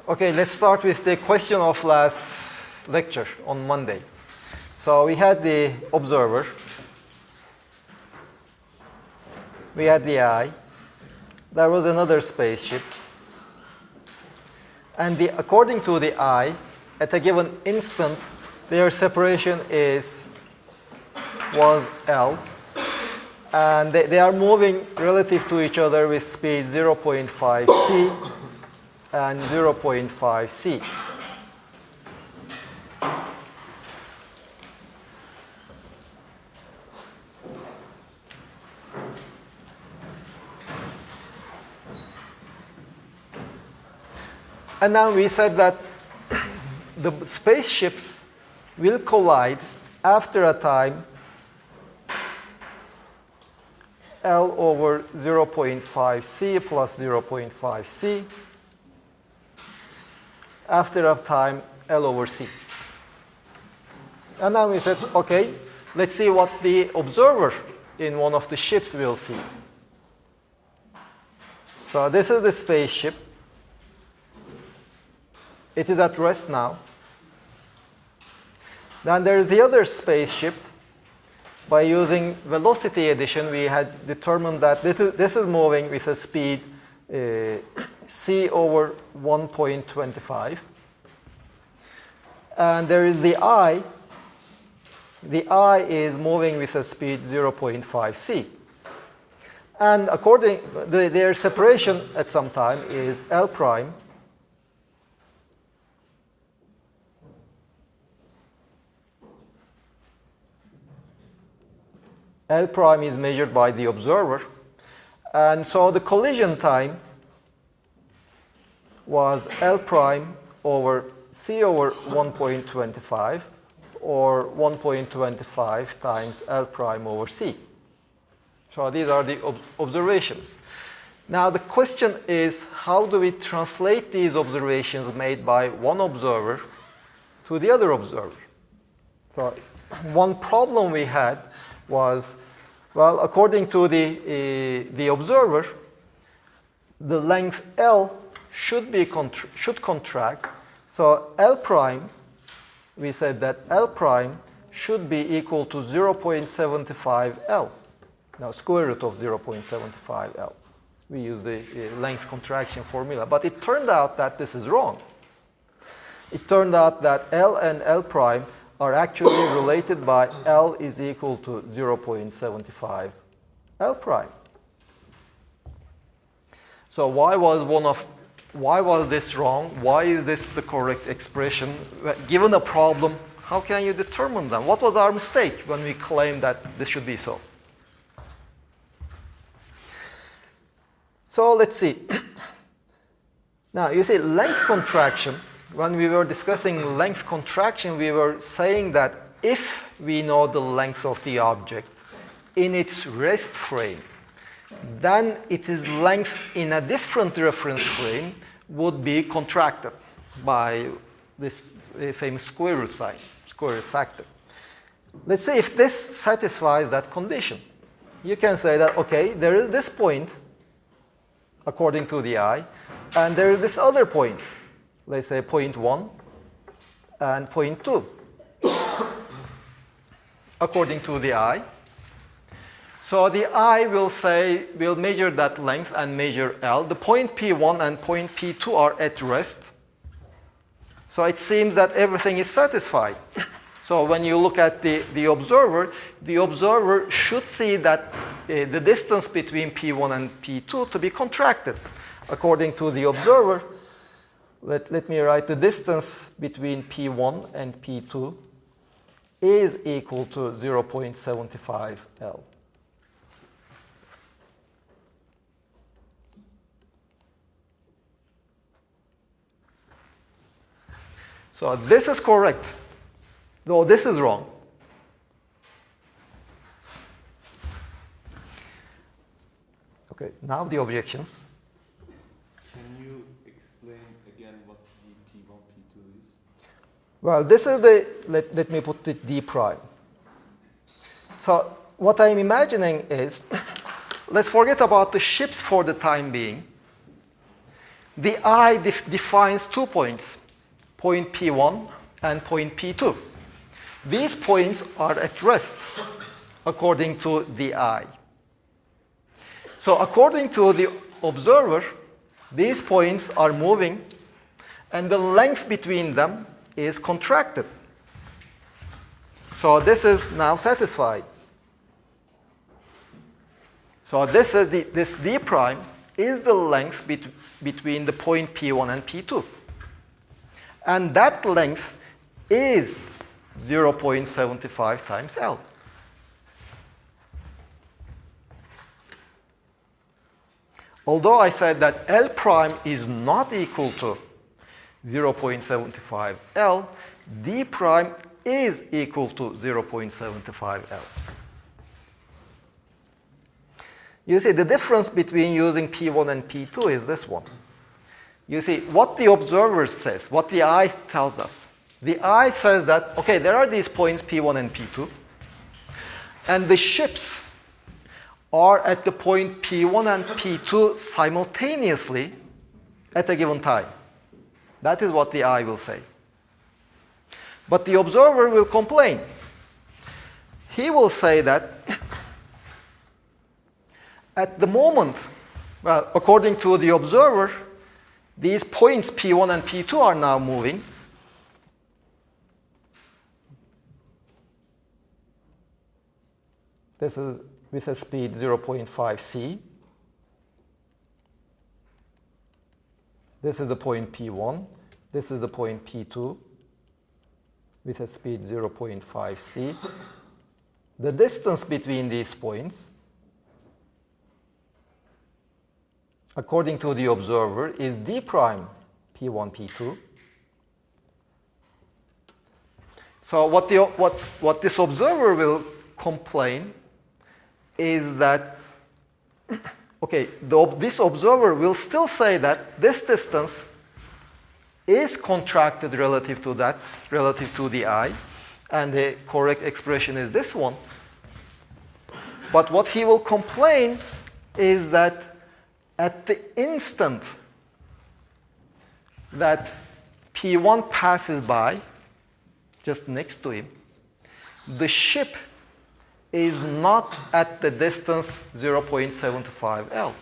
Okay, let's start with the question of last lecture on Monday. So we had the observer, we had the eye, there was another spaceship, and according to the eye, at a given instant, their separation was L, and they are moving relative to each other with speed 0.5 c and 0.5 c. And now we said that the spaceships will collide after a time L over 0.5 c plus 0.5 c, after a time L over c. And now we said, okay, let's see what the observer in one of the ships will see. So this is the spaceship. It is at rest now. Then there is the other spaceship. By using velocity addition, we had determined that this is moving with a speed c over 1.25. And there is the eye. The eye is moving with a speed 0.5 c. And their separation at some time is L prime. L prime is measured by the observer. And so the collision time was L prime over c over 1.25, or 1.25 times L prime over c. So these are the observations. Now the question is, how do we translate these observations made by one observer to the other observer? So one problem we had was, well, according to the observer, the length L should contract. So L prime, we said that L prime should be equal to 0.75 L. Now, square root of 0.75 L. We use the length contraction formula. But it turned out that this is wrong. It turned out that L and L prime are actually related by L is equal to 0.75 L prime. So why was this wrong? Why is this the correct expression? Given a problem, how can you determine them? What was our mistake when we claimed that this should be so? So let's see. Now, you see, length contraction, when we were discussing length contraction, we were saying that if we know the length of the object in its rest frame, then its length in a different reference frame would be contracted by this famous square root sign, square root factor. Let's say if this satisfies that condition. You can say that, okay, there is this point, according to the eye, and there is this other point, let's say point 1 and point 2, according to the eye. So the eye will measure that length and measure L. The point P1 and point P2 are at rest. So it seems that everything is satisfied. So when you look at the observer should see that the distance between P1 and P2 to be contracted. According to the observer, let me write the distance between P1 and P2 is equal to 0.75 L. So this is correct, though this is wrong. Okay, now the objections. Can you explain again what the P1, P2 is? Well, this is the, let me put it D prime. So what I'm imagining is, let's forget about the ships for the time being. the eye defines 2 points, point P1 and point P2. These points are at rest according to the eye. So according to the observer, these points are moving and the length between them is contracted. So this is now satisfied. So this d prime is the length between the point P1 and P2. And that length is 0.75 times L. Although I said that L prime is not equal to 0.75 L, d prime is equal to 0.75 L. You see, the difference between using P1 and P2 is this one. You see, what the observer says, what the eye tells us. The eye says that, okay, there are these points P1 and P2, and the ships are at the point P1 and P2 simultaneously at a given time. That is what the eye will say. But the observer will complain. He will say that at the moment, well, according to the observer, these points P1 and P2 are now moving. This is with a speed 0.5 c. This is the point P1. This is the point P2 with a speed 0.5 c. The distance between these points, according to the observer, is d prime P1, P2. So what this observer will complain is that, okay, this observer will still say that this distance is contracted relative to the eye, and the correct expression is this one. But what he will complain is that at the instant that P1 passes by, just next to him, the ship is not at the distance 0.75 L.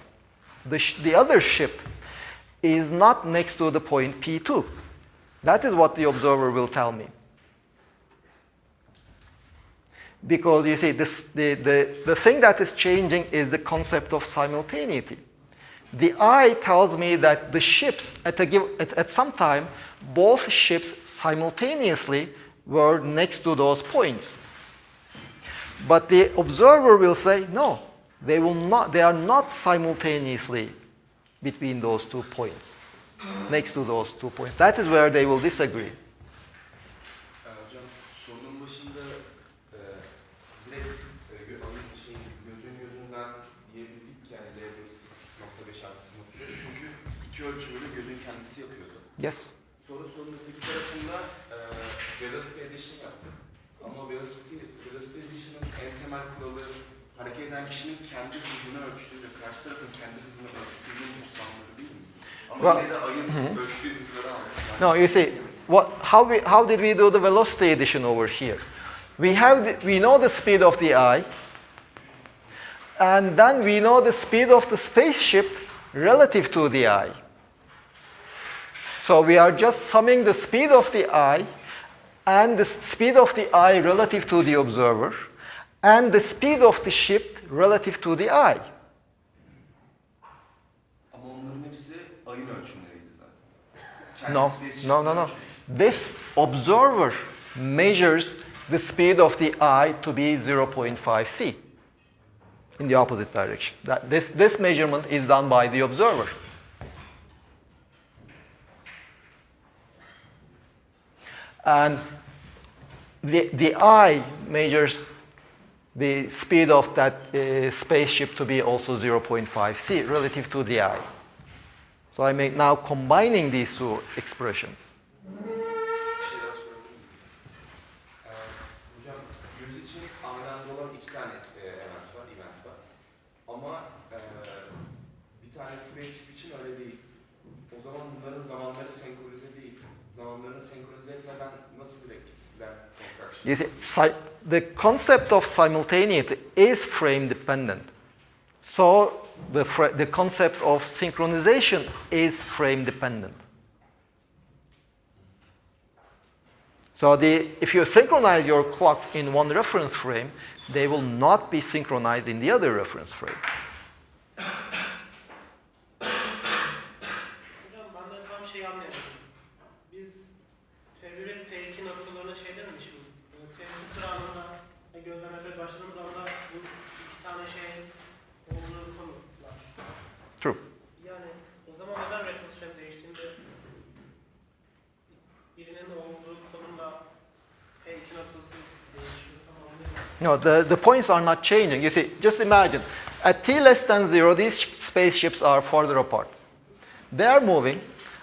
The other ship is not next to the point P2. That is what the observer will tell me. Because you see, the thing that is changing is the concept of simultaneity. The eye tells me that the ships, at some time, both ships simultaneously were next to those points. But the observer will say, no, they are not simultaneously between those 2 points, next to those 2 points. That is where they will disagree. Hocam, sorunun başında direkt gözün gözünden diyebildik ki yani L bölü 0.5 artı 0.5 çünkü iki ölçümünü gözün kendisi yapıyordu. Yes. Sonra sorunun öteki tarafında velocity addition yaptık. Ama velocity addition'ın en temel kuralı hareket eden kişinin kendi hızını ölçtüğü ve karşı tarafın kendi hızını ölçtüğünün toplamları değil mi? Ama yine de ayın ölçtüğü hızları almak. No, you see, how did we do the velocity addition over here? We know the speed of the eye, and then we know the speed of the spaceship relative to the eye. So we are just summing the speed of the eye and the speed of the eye relative to the observer, and the speed of the ship relative to the eye. Ama onların hepsi ayın ölçümleriydi zaten. No. This observer measures the speed of the eye to be 0.5 c in the opposite direction. This measurement is done by the observer. And the eye measures the speed of that spaceship to be also 0.5 c relative to the eye. So I'm now combining these two expressions. Bir şey daha sorabilir miyim? Hocam, göz için aynı anda olan iki tane event var. Ama bir tane spaceship için öyle değil. O zaman bunların zamanları senkronize değil. Zamanlarını senkronize etmeden nasıl direkt length contraction? You see, the concept of simultaneity is frame dependent. So the concept of synchronization is frame dependent. So if you synchronize your clocks in one reference frame, they will not be synchronized in the other reference frame. Hocam ben de tam şey anlayamadım. Biz P1'in P2 noktalarına şey dememiş mi? P0 anında gözlemlemeye başladığımız anda bu iki tane şey olduğunu konular. True. Yani o zaman neden reference frame değiştiğinde birinin olduğu konumla P2 noktası değişiyor? No, the points are not changing. You see, just imagine, at t less than 0, these spaceships are farther apart. They are moving.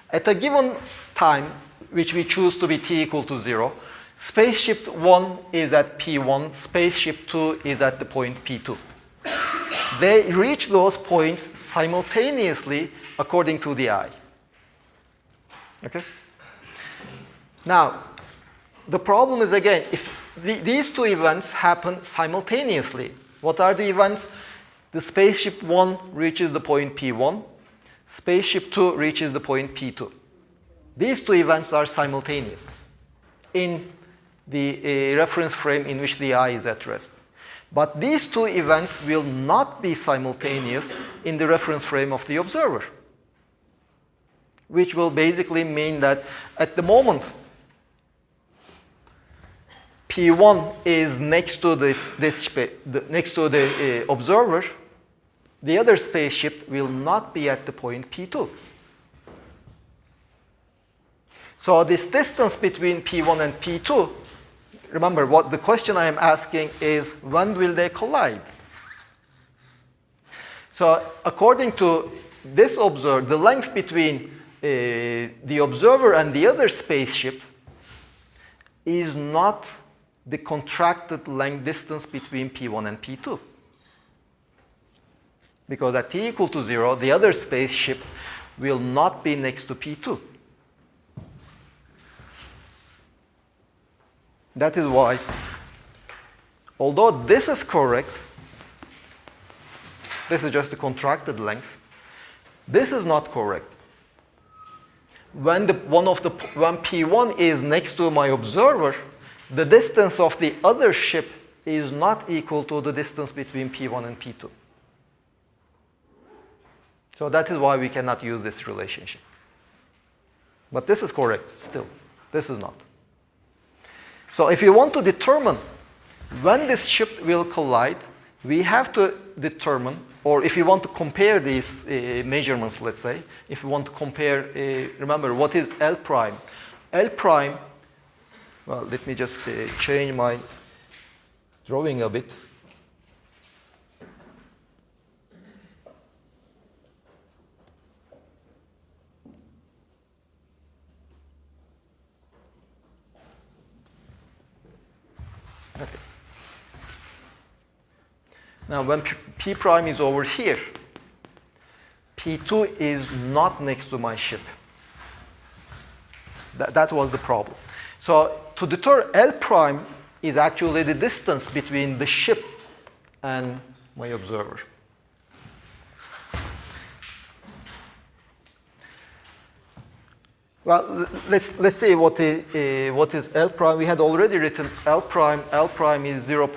At a given time, which we choose to be t equal to 0, spaceship 1 is at P1, spaceship 2 is at the point P2. They reach those points simultaneously according to the eye. Okay? Now, the problem is again, if these two events happen simultaneously, what are the events? The spaceship 1 reaches the point P1, spaceship 2 reaches the point P2. These two events are simultaneous in the reference frame in which the eye is at rest. But these two events will not be simultaneous in the reference frame of the observer, which will basically mean that at the moment P1 is next to next to the observer, the other spaceship will not be at the point P2. So this distance between P1 and P2, remember what the question I am asking is, when will they collide? So according to this observer, the length between the observer and the other spaceship is not the contracted length distance between P1 and P2. Because at t equal to 0, the other spaceship will not be next to P2. That is why, although this is correct, this is just the contracted length, this is not correct. When P1 is next to my observer, the distance of the other ship is not equal to the distance between P1 and P2. So that is why we cannot use this relationship. But this is correct still. This is not. So if you want to determine when this ship will collide, we have to determine, or if you want to compare these measurements, let's say, if you want to compare, remember, what is L prime? L prime, well, let me just change my drawing a bit. Okay. Now, when P prime is over here, P2 is not next to my ship. That was the problem. So to deter L prime is actually the distance between the ship and my observer. Well, let's see what is L prime. We had already written L prime. L prime is 0.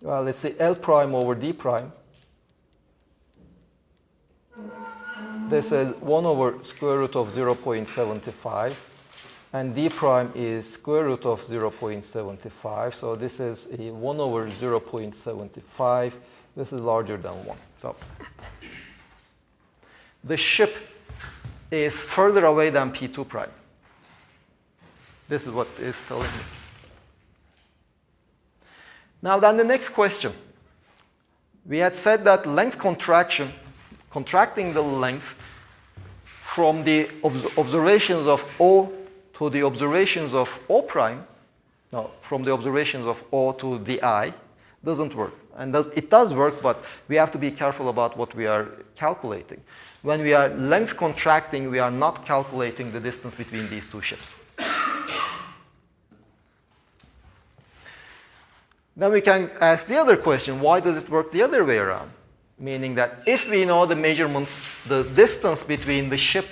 Well, let's say L prime over D prime. This is 1 over square root of 0.75. And D prime is square root of 0.75. So this is a 1 over 0.75. This is larger than 1. So the ship is further away than P2 prime. This is what it's telling me. Now then the next question. We had said that length contraction, contracting the length from the observations of O to the observations of O prime, no, from the observations of O to the I, doesn't work. And it does work, but we have to be careful about what we are calculating. When we are length contracting, we are not calculating the distance between these two ships. Then we can ask the other question, why does it work the other way around? Meaning that if we know the measurements, the distance between the ships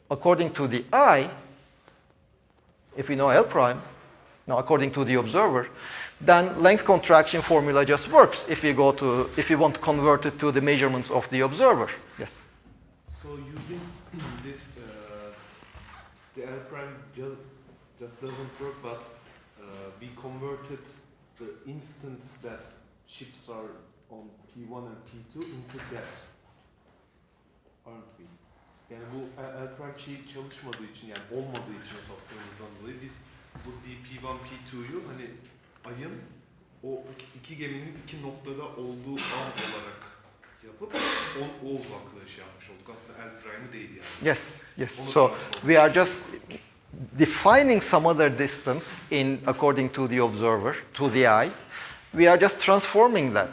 according to the eye, if we know L prime, now according to the observer, then length contraction formula just works if you want to convert it to the measurements of the observer. Yes? So using this, the L prime just doesn't work, but we converted the instance that ships are on P1 and P2 into that, aren't we? Yani bu L prime şeyi çalışmadığı için, yani olmadığı için hesaplattığımızdan dolayı biz bu P1, P2'yu hani ayın o iki geminin iki noktada olduğu an olarak yapıp o uzaklığı şey yapmış olduk. Aslında L prime'ı değil yani. Yes, yes. So we are just defining some other distance according to the observer, to the eye. We are just transforming that.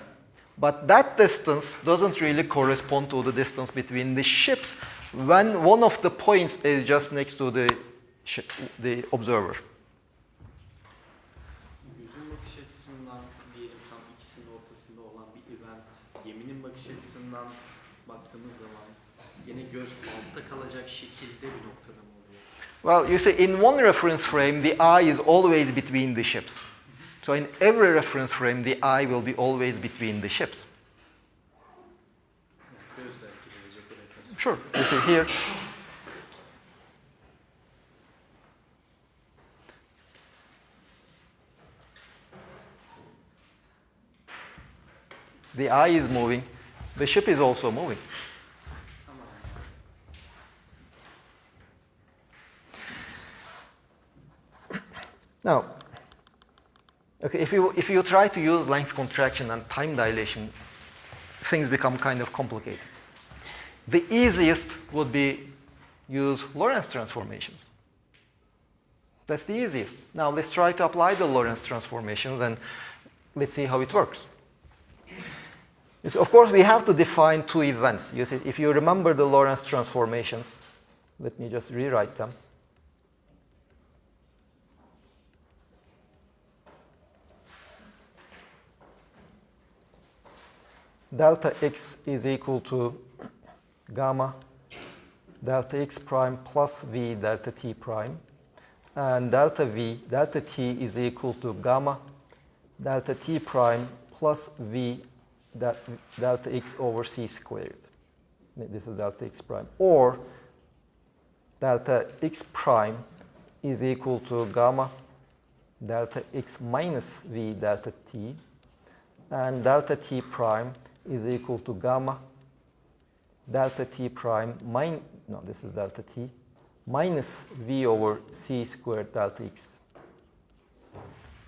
But that distance doesn't really correspond to the distance between the ships when one of the points is just next to the observer. Gözün bakış açısından diyelim tam ikisinin ortasında olan bir event, geminin bakış açısından baktığımız zaman yine göz altta kalacak şekilde bir noktada mı oluyor? Well, you see, in one reference frame, the eye is always between the ships. So in every reference frame, the eye will be always between the ships. Sure. You see here. The eye is moving. The ship is also moving. Now, okay, if you try to use length contraction and time dilation, things become kind of complicated. The easiest would be use Lorentz transformations. That's the easiest. Now let's try to apply the Lorentz transformations and let's see how it works. So of course, we have to define two events. You see, if you remember the Lorentz transformations, let me just rewrite them. Delta x is equal to gamma delta x prime plus v delta t prime, and delta t is equal to gamma delta t prime plus v delta x over c squared. This is delta x prime. Or delta x prime is equal to gamma delta x minus v delta t, and delta t prime is equal to gamma delta t prime this is delta t minus v over c squared delta x.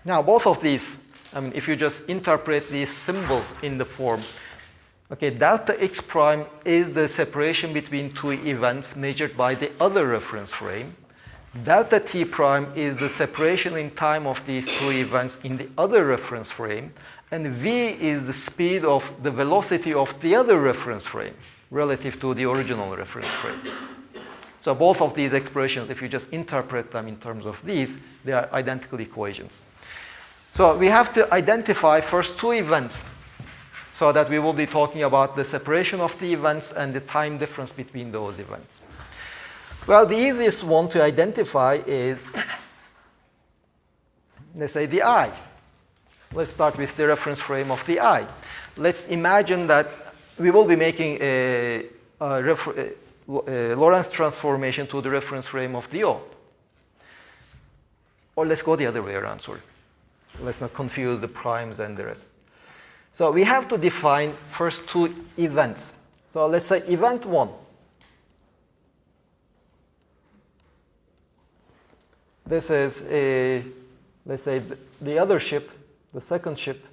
Now both of these, I mean, if you just interpret these symbols in the form, okay, delta x prime is the separation between two events measured by the other reference frame. Delta t prime is the separation in time of these two events in the other reference frame. And v is the speed of the velocity of the other reference frame relative to the original reference frame. So both of these expressions, if you just interpret them in terms of these, they are identical equations. So we have to identify first two events so that we will be talking about the separation of the events and the time difference between those events. Well, the easiest one to identify is, let's say, the eye. Let's start with the reference frame of the eye. Let's imagine that we will be making a Lorentz transformation to the reference frame of the O. Or let's go the other way around, sorry. Let's not confuse the primes and the rest. So we have to define first two events. So let's say event 1. This is let's say the other ship, the second ship,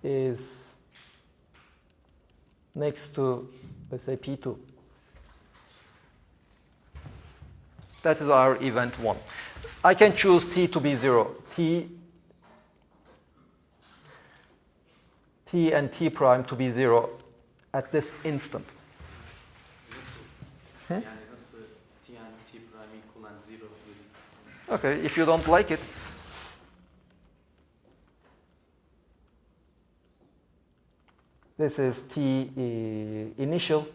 is next to, let's say, P2. That is our event 1. I can choose t to be 0. T and t prime to be 0 at this instant. Nasıl? Yani nasıl t and t prime equal 0 will Okay, if you don't like it, this is t initial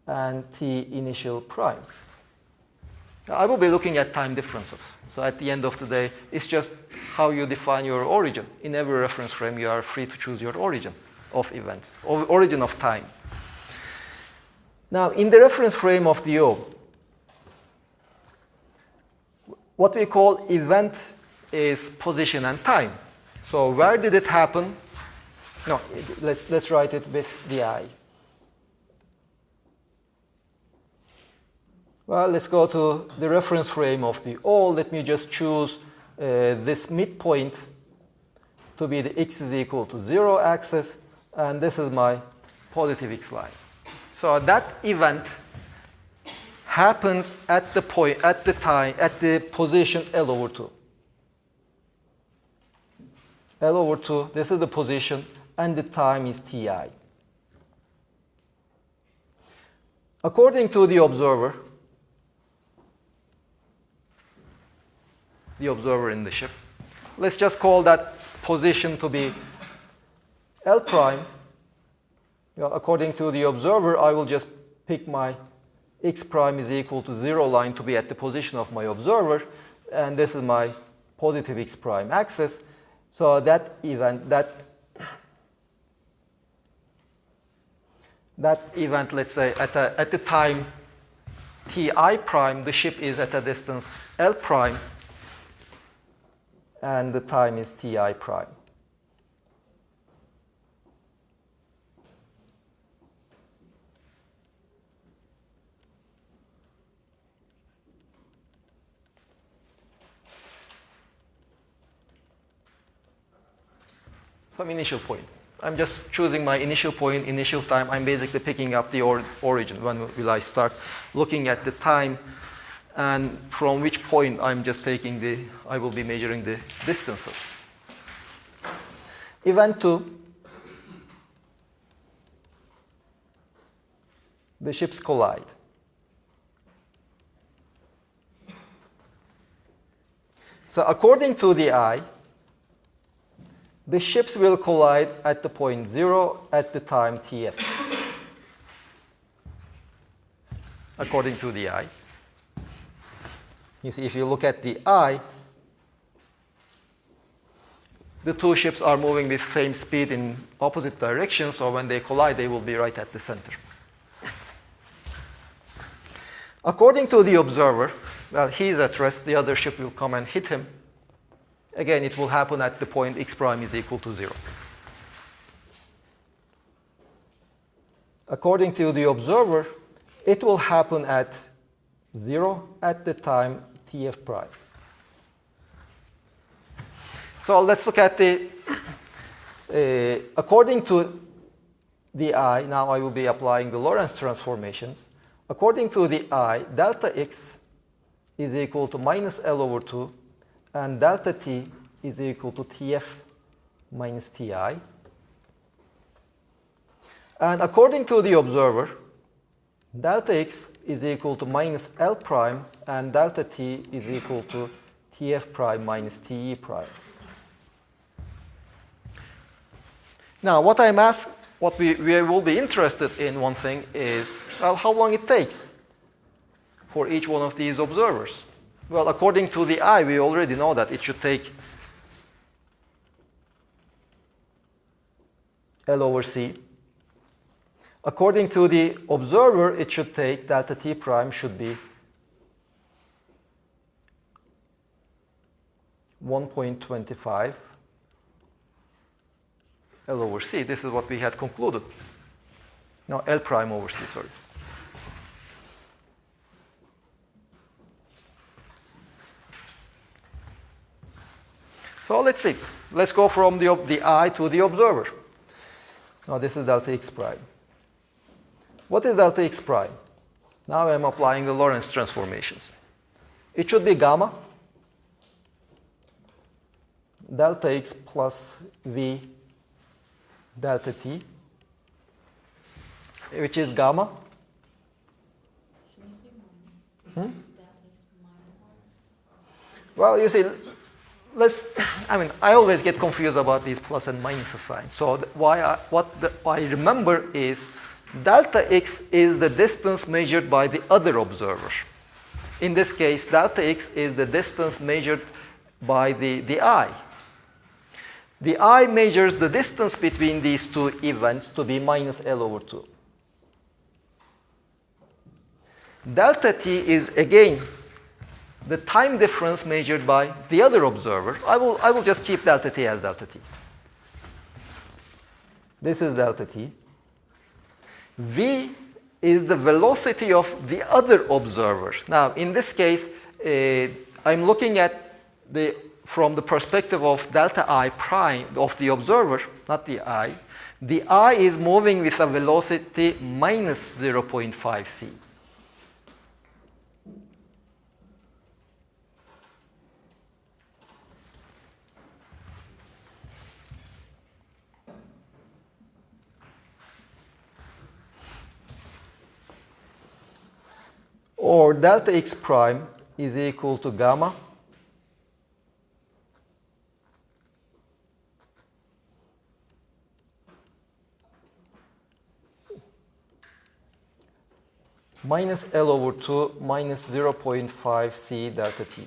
and t initial prime. I will be looking at time differences. So at the end of the day, it's just how you define your origin. In every reference frame, you are free to choose your origin of events, or origin of time. Now, in the reference frame of the O, what we call event is position and time. So where did it happen? No, let's write it with the I. Well, let's go to the reference frame of the O. Let me just choose this midpoint to be the x is equal to 0 axis, and this is my positive x line. So that event happens at the point, at the time, at the position L over 2. L over 2, this is the position, and the time is Ti. According to the observer in the ship, let's just call that position to be L prime. Well, according to the observer, I will just pick my x prime is equal to 0 line to be at the position of my observer, and this is my positive x prime axis. So that event, let's say, at the time Ti prime, the ship is at a distance L prime, and the time is Ti prime. Some initial point. I'm just choosing my initial point, initial time. I'm basically picking up the origin. When will I start looking at the time, and from which point I'm just taking I will be measuring the distances. Event 2, the ships collide. So according to the I, the ships will collide at the point 0 at the time Tf. According to the I. You see, if you look at the I, the two ships are moving with same speed in opposite directions, so when they collide, they will be right at the center. According to the observer, well, he is at rest, the other ship will come and hit him. Again, it will happen at the point x prime is equal to 0. According to the observer, it will happen at 0 at the time Tf prime. So let's look at the, according to the I, now I will be applying the Lorentz transformations. According to the I, delta x is equal to minus L over 2, and delta t is equal to Tf minus Ti. And according to the observer, delta x is equal to minus L prime, and delta t is equal to Tf prime minus Te prime. Now, what we will be interested in, one thing is, well, how long it takes for each one of these observers. Well, according to the I, we already know that it should take L over C. According to the observer, it should take delta T prime should be 1.25 L over C. This is what we had concluded. No, L prime over C, sorry. So let's see. Let's go from the I to the observer. Now this is delta x prime. What is delta x prime? Now I'm applying the Lorentz transformations. It should be gamma delta x plus v delta t, which is gamma. Well, you see, I always get confused about these plus and minus signs. So what I remember is delta x is the distance measured by the other observer. In this case, delta x is the distance measured by the eye. The eye measures the distance between these two events to be minus L over 2. Delta t is, again, the time difference measured by the other observer. I will just keep delta t as delta t. This is delta t. V is the velocity of the other observer. Now, in this case, I'm looking at from the perspective of delta I prime of the observer, not the eye. The eye is moving with a velocity minus 0.5 c. Or delta x prime is equal to gamma minus L over 2 minus 0.5 c delta t.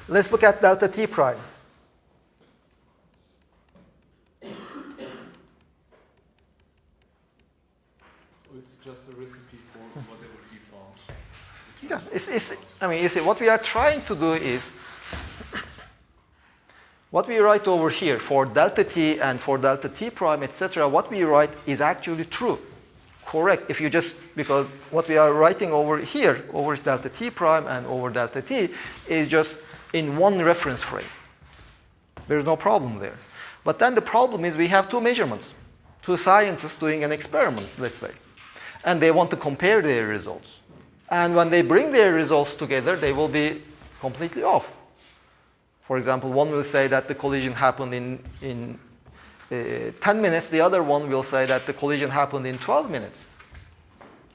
Let's look at delta t prime. It's just a recipe for whatever he found. Yeah, you see, what we are trying to do is, what we write over here for delta t and for delta t prime, etc., what we write is actually true, correct. If you just, because what we are writing over here, over delta t prime and over delta t, is just in one reference frame. There's no problem there. But then the problem is we have two measurements, two scientists doing an experiment, let's say, and they want to compare their results. And when they bring their results together, they will be completely off. For example, one will say that the collision happened in 10 minutes, the other one will say that the collision happened in 12 minutes.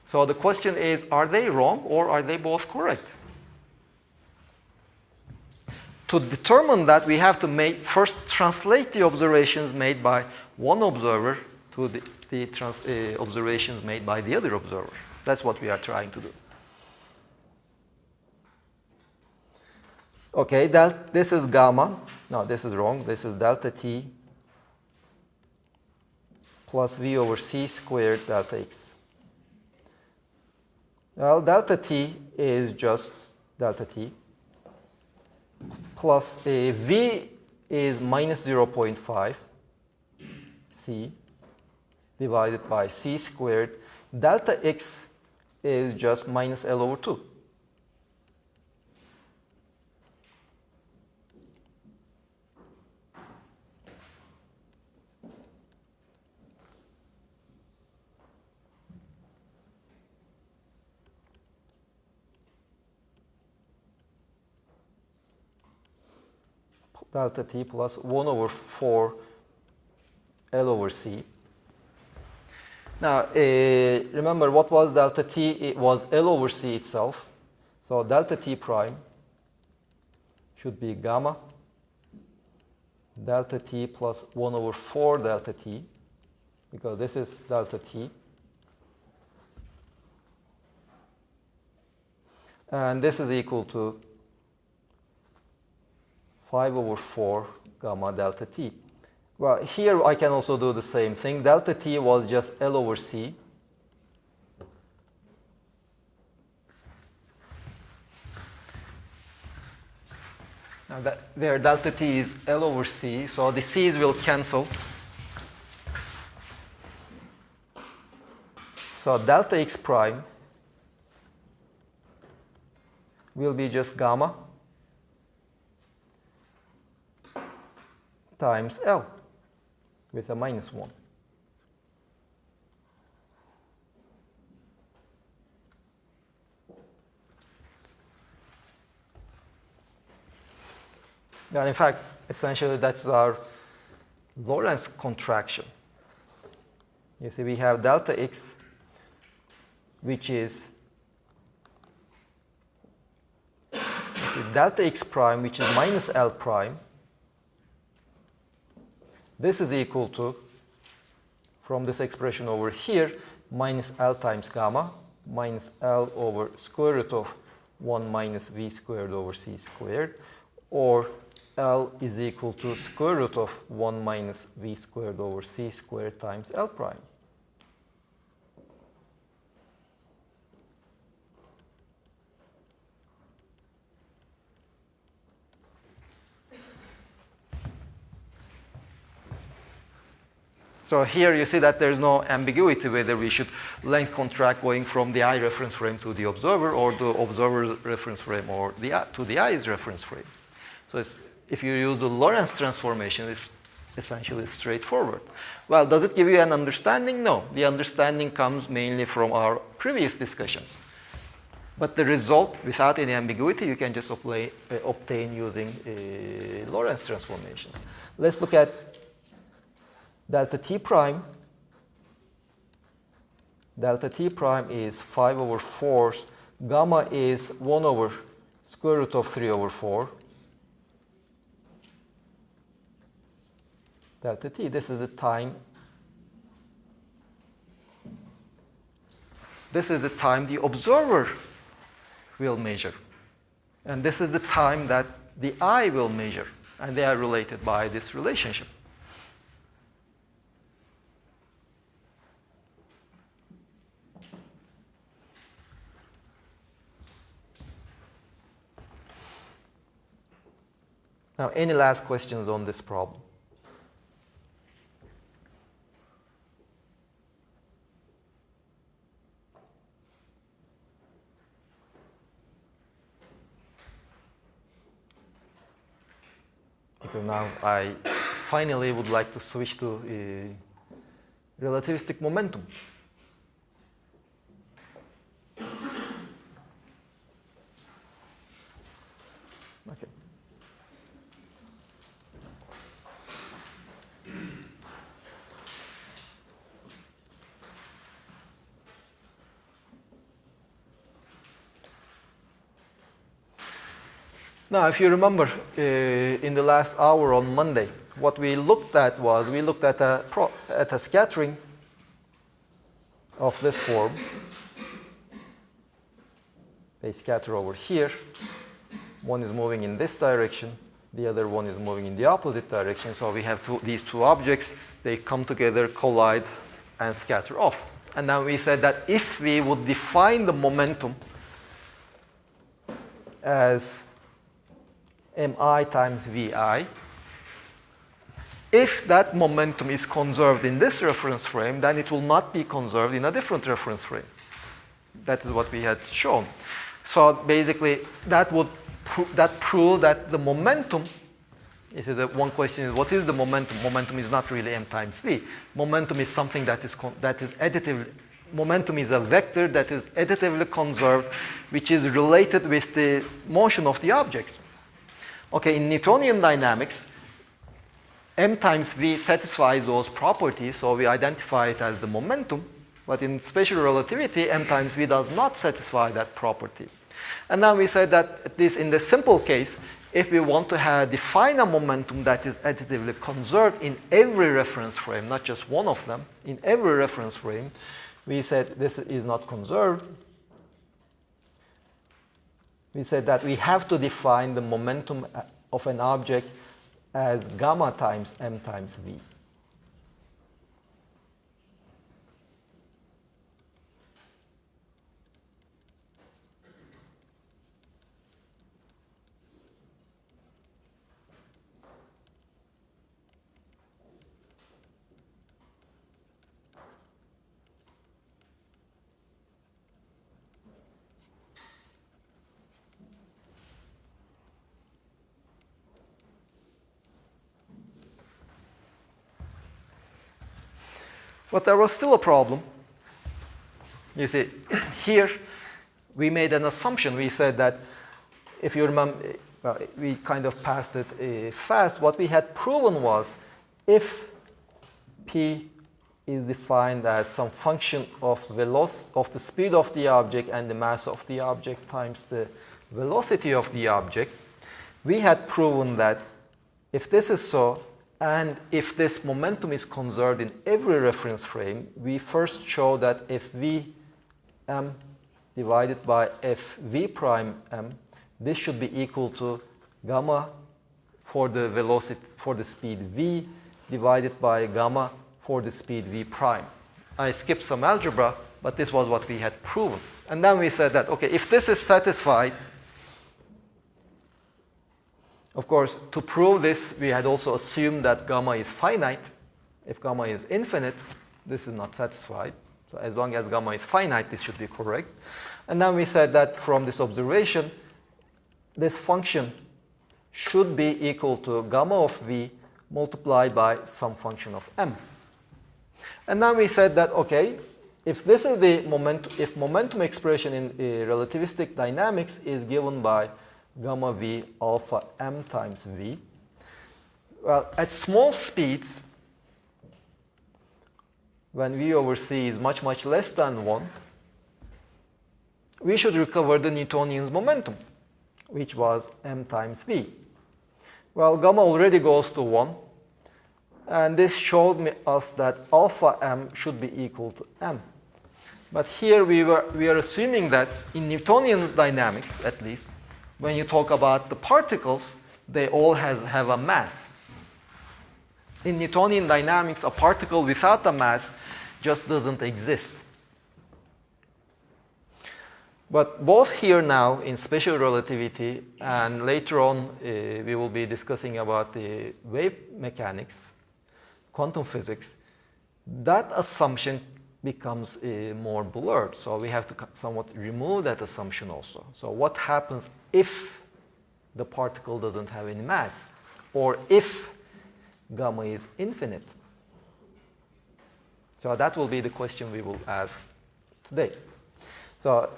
So the question is, are they wrong or are they both correct? To determine that, we have to first translate the observations made by one observer to the observations made by the other observer. That's what we are trying to do. Okay, this is gamma. No, this is wrong. This is delta t plus v over c squared delta x. Well, delta t is just delta t. Plus v is minus 0.5 c divided by c squared. Delta x is just minus L over 2. Delta t plus 1 over 4 L over c. Now, remember what was delta t? It was L over c itself. So delta t prime should be gamma delta t plus 1 over 4 delta t, because this is delta t. And this is equal to 5 over 4 gamma delta t. Well, here I can also do the same thing. Delta t was just L over c. Now there delta t is L over c, so the c's will cancel. So delta x prime will be just gamma times L with a minus 1. And in fact, essentially that's our Lorentz contraction. You see, we have delta x, which is, you see, delta x prime, which is minus L prime. This is equal to, from this expression over here, minus L times gamma, minus L over square root of 1 minus v squared over c squared, or L is equal to square root of 1 minus v squared over c squared times L prime. So here you see that there's no ambiguity whether we should length contract going from the I reference frame to the observer, or the observer's reference frame, or to the I's reference frame. So if you use the Lorentz transformation, it's essentially straightforward. Well, does it give you an understanding? No. The understanding comes mainly from our previous discussions. But the result, without any ambiguity, you can just obtain using Lorentz transformations. Let's look at delta t prime. Delta t prime is 5 over 4. Gamma is 1 over square root of 3 over 4. Delta t, this is the time. This is the time the observer will measure. And this is the time that the eye will measure. And they are related by this relationship. Now, any last questions on this problem? Because now I finally would like to switch to relativistic momentum. Okay. Now, if you remember, in the last hour on Monday, what we looked at was, we looked at a scattering of this form. They scatter over here. One is moving in this direction. The other one is moving in the opposite direction. So we have these two objects. They come together, collide, and scatter off. And now we said that if we would define the momentum as mi times vi, if that momentum is conserved in this reference frame, then it will not be conserved in a different reference frame. That is what we had shown. So basically, that would prove that the momentum, you see, the one question is, what is the momentum? Momentum is not really m times v. Momentum is something that is additively, momentum is a vector that is additively conserved, which is related with the motion of the objects. Okay, in Newtonian dynamics, m times v satisfies those properties, so we identify it as the momentum. But in special relativity, m times v does not satisfy that property. And now we said that at least in the simple case, if we want to define a momentum that is additively conserved in every reference frame, not just one of them, in every reference frame, we said this is not conserved. We said that we have to define the momentum of an object as gamma times m times v. But there was still a problem. You see, here we made an assumption. We said that if you remember, we kind of passed it fast. What we had proven was if P is defined as some function of the speed of the object and the mass of the object times the velocity of the object, we had proven that if this is so, and if this momentum is conserved in every reference frame, we first show that if Vm divided by Fv prime m, this should be equal to gamma for the velocity, for the speed v, divided by gamma for the speed v prime. I skipped some algebra, but this was what we had proven. And then we said that, okay, if this is satisfied, of course, to prove this, we had also assumed that gamma is finite. If gamma is infinite, this is not satisfied. So as long as gamma is finite, this should be correct. And then we said that from this observation, this function should be equal to gamma of v multiplied by some function of m. And then we said that, okay, if this is the momentum expression in relativistic dynamics is given by gamma v alpha m times v, well, at small speeds, when v over c is much, much less than 1, we should recover the Newtonian's momentum, which was m times v. Well, gamma already goes to 1, and this showed us that alpha m should be equal to m. But here we are assuming that in Newtonian dynamics, at least, when you talk about the particles, they all have a mass. In Newtonian dynamics, a particle without a mass just doesn't exist. But both here now in special relativity and later on we will be discussing about the wave mechanics, quantum physics, that assumption becomes more blurred. So we have to somewhat remove that assumption also. So what happens if the particle doesn't have any mass, or if gamma is infinite? So that will be the question we will ask today. So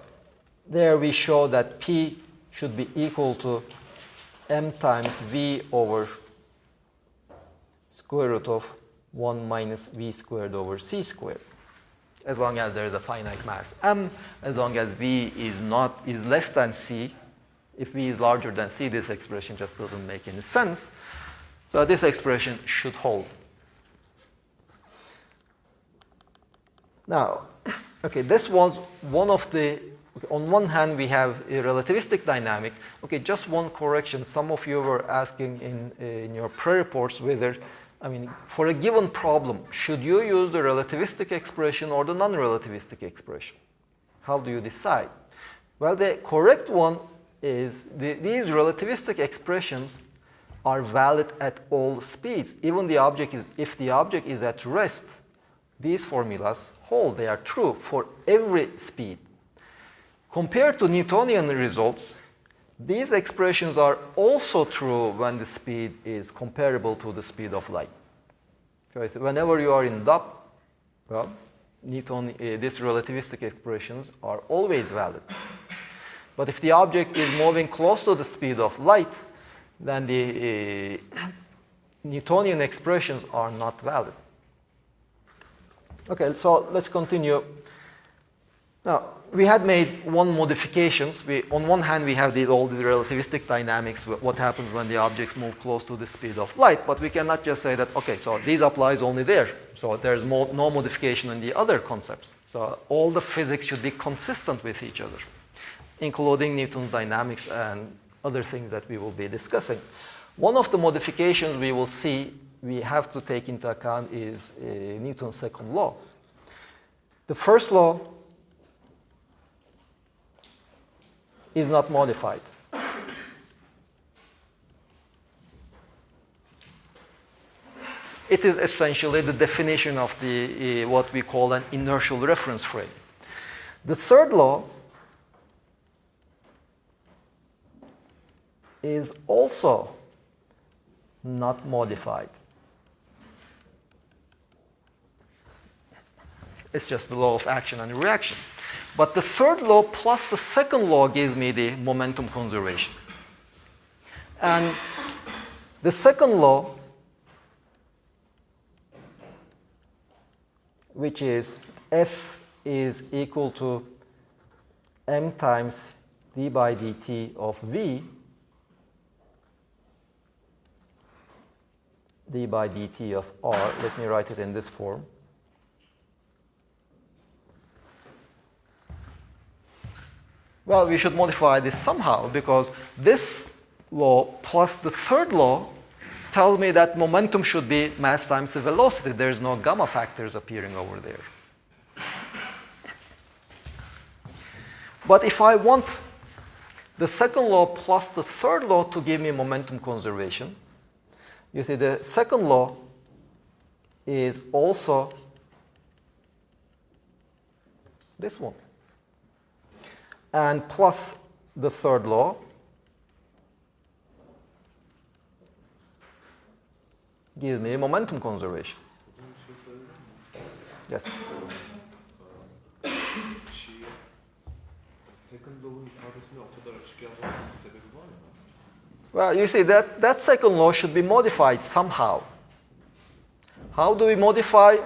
there we show that P should be equal to m times v over square root of 1 minus v squared over c squared, as long as there is a finite mass m, as long as v is less than c. If v is larger than c, this expression just doesn't make any sense. So this expression should hold. Now, okay, this was one of the, on one hand we have relativistic dynamics. Okay, just one correction. Some of you were asking in your pre-reports whether, I mean, for a given problem, should you use the relativistic expression or the non-relativistic expression? How do you decide? Well, the correct one is these relativistic expressions are valid at all speeds. Even the object is, if the object is at rest, these formulas hold. They are true for every speed. Compared to Newtonian results, these expressions are also true when the speed is comparable to the speed of light. Okay, so whenever you are in doubt, well, these relativistic expressions are always valid. But if the object is moving close to the speed of light, then the Newtonian expressions are not valid. Okay, so let's continue. Now, we had made one modifications. On one hand, we have all the relativistic dynamics, what happens when the objects move close to the speed of light, but we cannot just say that, okay, so these applies only there. So there's no modification in the other concepts. So all the physics should be consistent with each other, including Newton's dynamics and other things that we will be discussing. One of the modifications we will see, we have to take into account is Newton's second law. The first law is not modified. It is essentially the definition of the what we call an inertial reference frame. The third law is also not modified. It's just the law of action and reaction. But the third law plus the second law gives me the momentum conservation. And the second law, which is F is equal to m times d by dt of V, d by dt of R. Let me write it in this form. Well, we should modify this somehow, because this law plus the third law tells me that momentum should be mass times the velocity. There's no gamma factors appearing over there. But if I want the second law plus the third law to give me momentum conservation, you see the second law is also this one. And plus the third law gives me momentum conservation. Yes. Second law'un ifadesini o kadar açık yapmanın sebebi var mı? Well, you see that second law should be modified somehow. How do we modify?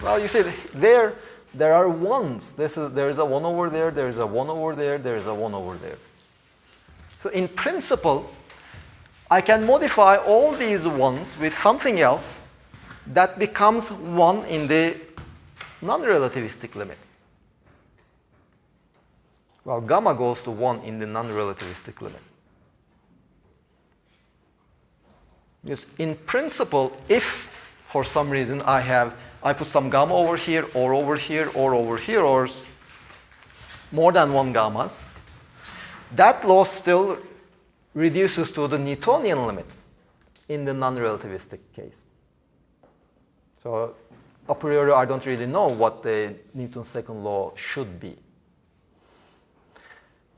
Well, you see there are ones. There is a 1 over there, there is a 1 over there, there is a 1 over there. So in principle, I can modify all these ones with something else that becomes 1 in the non-relativistic limit. Well, gamma goes to 1 in the non-relativistic limit. Because in principle, if for some reason I put some gamma over here, or over here, or over here, or more than one gammas, that law still reduces to the Newtonian limit in the non-relativistic case. So a priori, I don't really know what the Newton's second law should be.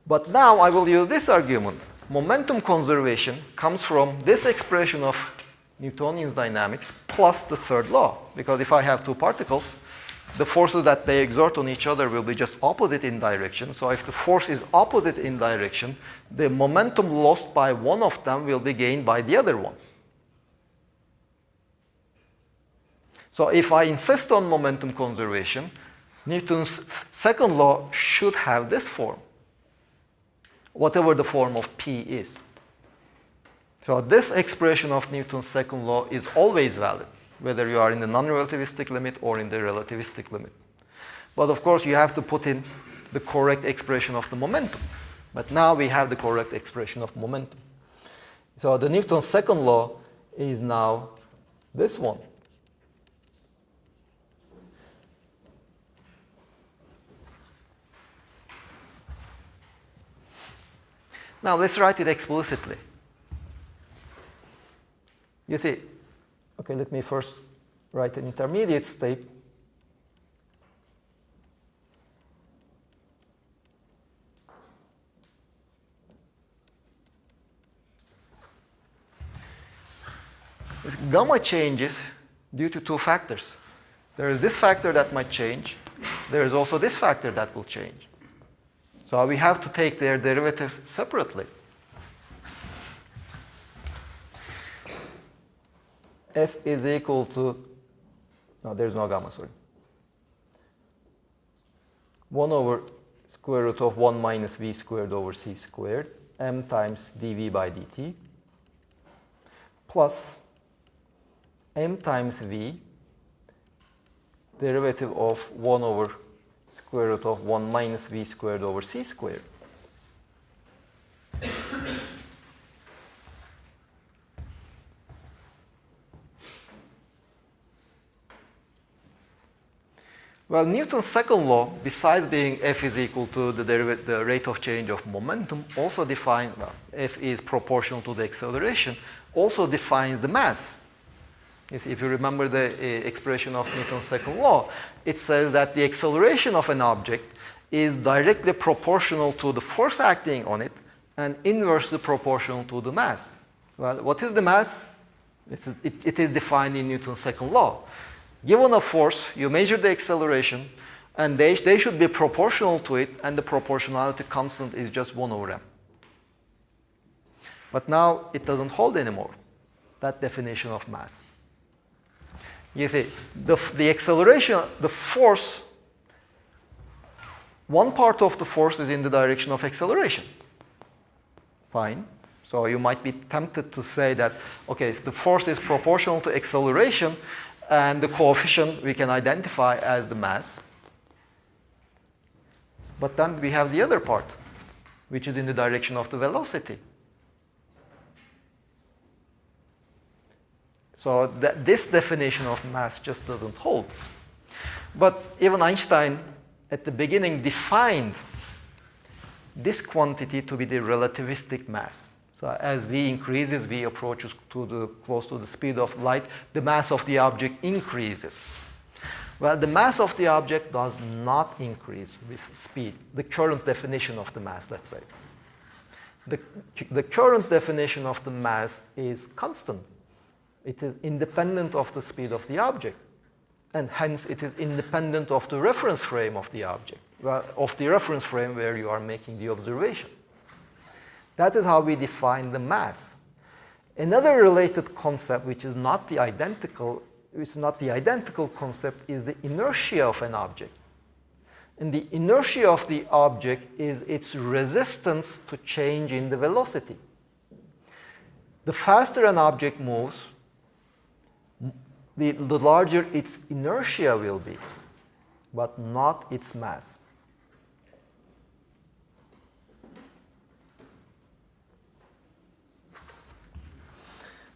But now I will use this argument. Momentum conservation comes from this expression of Newtonian dynamics plus the third law. Because if I have two particles, the forces that they exert on each other will be just opposite in direction. So if the force is opposite in direction, the momentum lost by one of them will be gained by the other one. So if I insist on momentum conservation, Newton's second law should have this form, whatever the form of P is. So this expression of Newton's second law is always valid, whether you are in the non-relativistic limit or in the relativistic limit. But of course, you have to put in the correct expression of the momentum. But now we have the correct expression of momentum. So the Newton's second law is now this one. Now let's write it explicitly. You see, okay, let me first write an intermediate state. This gamma changes due to two factors. There is this factor that might change. There is also this factor that will change. So we have to take their derivatives separately. F is equal to, no, there's no gamma, sorry. 1 over square root of 1 minus v squared over c squared, m times dv by dt, plus m times v, derivative of 1 over square root of 1 minus v squared over c squared. Well, Newton's second law, besides being F is equal to the rate of change of momentum, also defines, well, F is proportional to the acceleration, also defines the mass. If you remember the expression of Newton's second law, it says that the acceleration of an object is directly proportional to the force acting on it and inversely proportional to the mass. Well, what is the mass? It is defined in Newton's second law. Given a force, you measure the acceleration, and they should be proportional to it, and the proportionality constant is just 1 over m. But now it doesn't hold anymore, that definition of mass. You see, the acceleration, the force, one part of the force is in the direction of acceleration. Fine. So you might be tempted to say that, okay, if the force is proportional to acceleration, and the coefficient we can identify as the mass. But then we have the other part, which is in the direction of the velocity. So this definition of mass just doesn't hold. But even Einstein, at the beginning, defined this quantity to be the relativistic mass. So as v increases, v approaches close to the speed of light, the mass of the object increases. Well, the mass of the object does not increase with speed, the current definition of the mass, let's say. The current definition of the mass is constant. It is independent of the speed of the object, and hence it is independent of the reference frame of the object, of the reference frame where you are making the observation. That is how we define the mass. Another related concept, which is not the identical concept, is the inertia of an object. And the inertia of the object is its resistance to change in the velocity. The faster an object moves, the larger its inertia will be, but not its mass.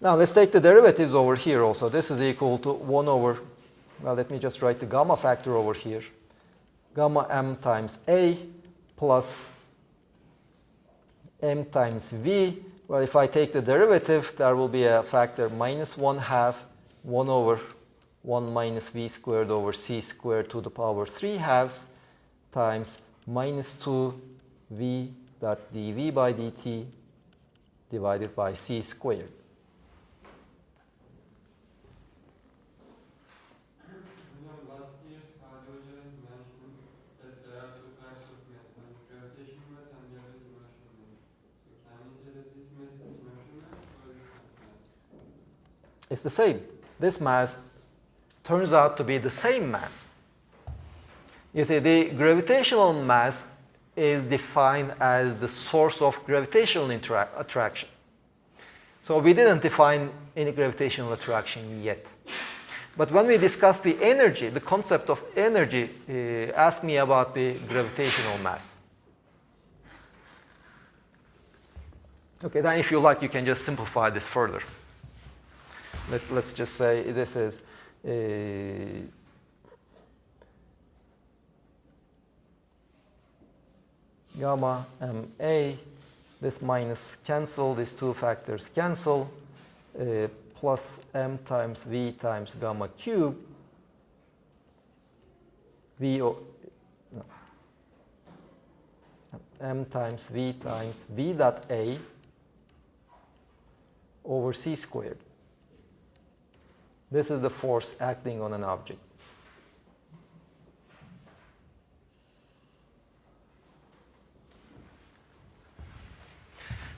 Now let's take the derivatives over here also. This is equal to 1 over, well, let me just write the gamma factor over here. Gamma m times a plus m times v. Well, if I take the derivative, there will be a factor minus 1/2, 1 over 1 minus v squared over c squared to the power 3/2 times minus 2 v dot dv by dt divided by c squared. It's the same. This mass turns out to be the same mass. You see, the gravitational mass is defined as the source of gravitational attraction. So we didn't define any gravitational attraction yet. But when we discuss the energy, the concept of energy, ask me about the gravitational mass. Okay, then if you like, you can just simplify this further. Let's just say this is gamma ma, this minus cancel, these two factors cancel, plus m times v times gamma cube, m times v dot a over c squared. This is the force acting on an object.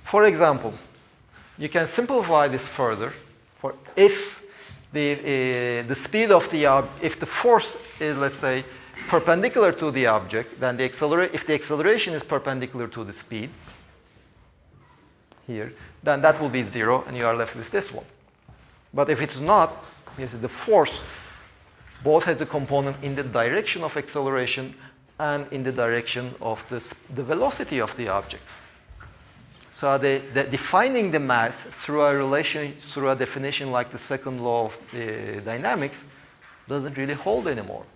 For example, you can simplify this further. For if the speed of the if the force is, let's say, perpendicular to the object, then if the acceleration is perpendicular to the speed here, then that will be 0, and you are left with this one. But if it's not, yes, the force both has a component in the direction of acceleration and in the direction of the velocity of the object. So defining the mass through a definition like the second law of dynamics doesn't really hold anymore.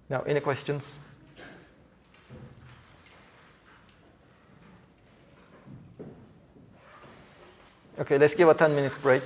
Now, any questions? Okay, let's give a 10-minute break.